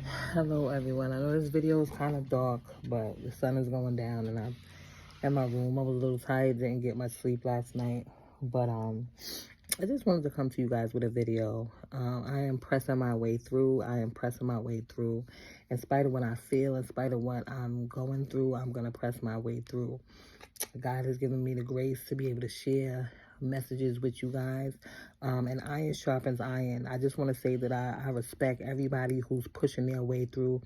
Hello everyone. I know this video is kind of dark, but the sun is going down and I'm in my room. I was a little tired, didn't get much sleep last night. But I just wanted to come to you guys with a video. I am pressing my way through. In spite of what I feel, in spite of what I'm going through, I'm going to press my way through. God has given me the grace to be able to share messages with you guys, and iron sharpens iron. I just want to say that I respect everybody who's pushing their way through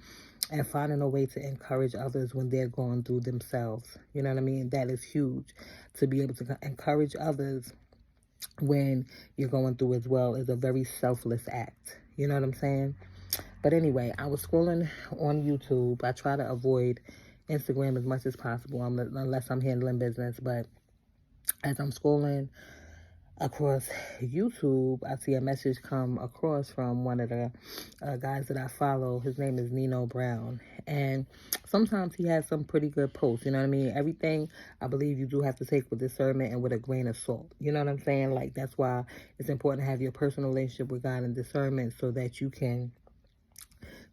and finding a way to encourage others when they're going through themselves. You know what I mean? That is huge, to be able to encourage others when you're going through as well is a very selfless act. You know what I'm saying? But anyway, I was scrolling on YouTube. I try to avoid Instagram as much as possible unless I'm handling business. But as I'm scrolling across YouTube, I see a message come across from one of the guys that I follow. His name is Nino Brown. And sometimes he has some pretty good posts, you know what I mean? Everything, I believe you do have to take with discernment and with a grain of salt. You know what I'm saying? Like, that's why it's important to have your personal relationship with God and discernment so that you can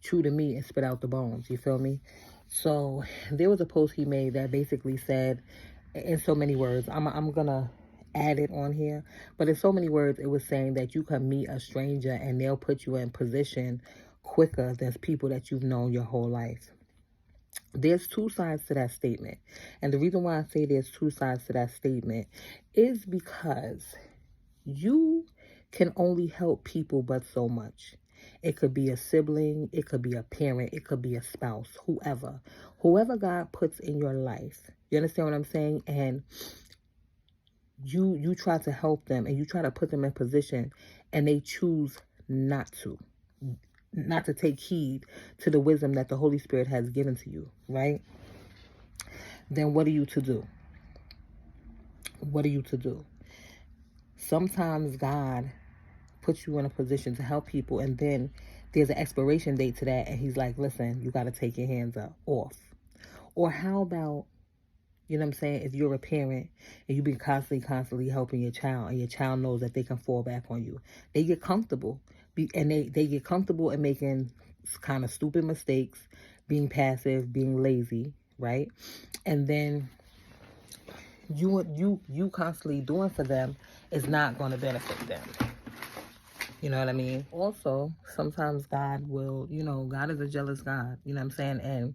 chew the meat and spit out the bones. You feel me? So there was a post he made that basically said, in so many words, I'm gonna add it on here, but in so many words, it was saying that you can meet a stranger and they'll put you in position quicker than people that you've known your whole life. There's two sides to that statement. And the reason why I say there's two sides to that statement is because you can only help people but so much. It could be a sibling, it could be a parent, it could be a spouse, whoever God puts in your life. You understand what I'm saying? And you try to help them and you try to put them in position and they choose not to take heed to the wisdom that the Holy Spirit has given to you, right? Then what are you to do? What are you to do? Sometimes God puts you in a position to help people, and then there's an expiration date to that, and he's like, listen, you got to take your hands off. Or how about, you know what I'm saying, if you're a parent and you've been constantly helping your child, and your child knows that they can fall back on you, they get comfortable, and they get comfortable in making kind of stupid mistakes, being passive, being lazy, right? And then you constantly doing for them is not going to benefit them. You know what I mean? Also, sometimes God will, God is a jealous God. You know what I'm saying? And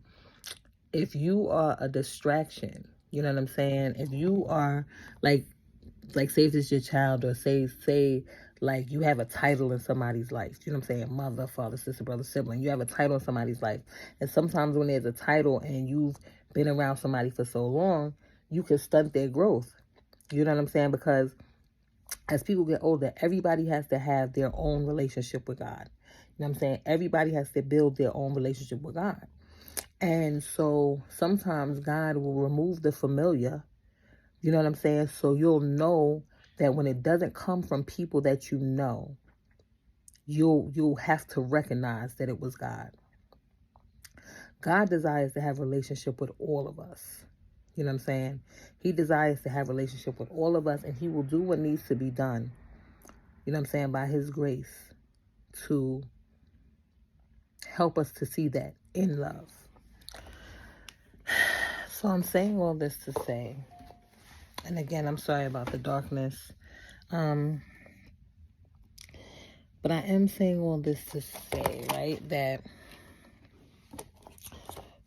if you are a distraction, you know what I'm saying? If you are like say if it's your child, or say like you have a title in somebody's life, you know what I'm saying? Mother, father, sister, brother, sibling. You have a title in somebody's life. And sometimes when there's a title and you've been around somebody for so long, you can stunt their growth. You know what I'm saying? Because as people get older, everybody has to have their own relationship with God. You know what I'm saying? Everybody has to build their own relationship with God. And so sometimes God will remove the familiar, you know what I'm saying? So you'll know that when it doesn't come from people that you know, you'll have to recognize that it was God. God desires to have a relationship with all of us. You know what I'm saying? He desires to have a relationship with all of us, and he will do what needs to be done, you know what I'm saying, by his grace to help us to see that in love. So I'm saying all this to say, and again, I'm sorry about the darkness, but I am saying all this to say, right, that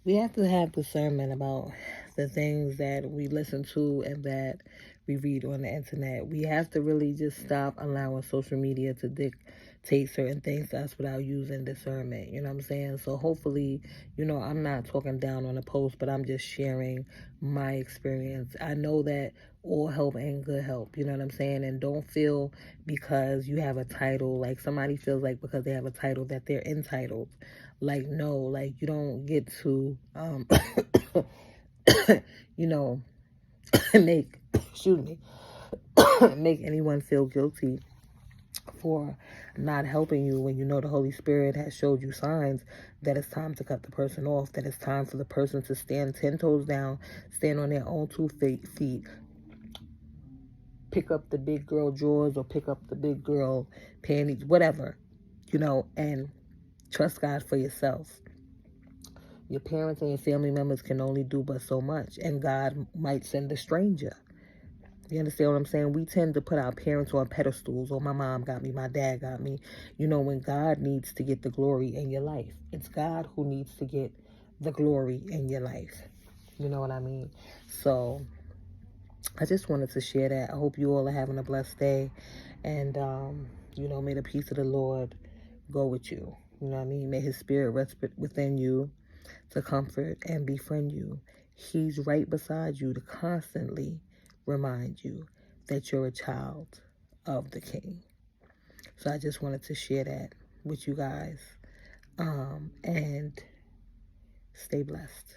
we have to have discernment about the things that we listen to and that we read on the internet. We have to really just stop allowing social media to dictate certain things to us without using discernment. You know what I'm saying? So hopefully, I'm not talking down on a post, but I'm just sharing my experience. I know that all help ain't good help. You know what I'm saying? And don't feel because you have a title, like somebody feels like because they have a title that they're entitled. Like, no, like you don't get to, make, make anyone feel guilty for not helping you when you know the Holy Spirit has showed you signs that it's time to cut the person off, that it's time for the person to stand 10 toes down, stand on their own 2 feet, pick up the big girl drawers or pick up the big girl panties, whatever, and Trust God for yourself. Your parents and your family members can only do but so much, and God might send a stranger. You understand what I'm saying? We tend to put our parents on pedestals. Oh, my mom got me, my dad got me. You know, when God needs to get the glory in your life. It's God who needs to get the glory in your life. You know what I mean? So I just wanted to share that. I hope you all are having a blessed day. And, you know, may the peace of the Lord go with you. You know what I mean? May his spirit rest within you to comfort and befriend you. He's right beside you to constantly remind you that you're a child of the King. So I just wanted to share that with you guys. And stay blessed.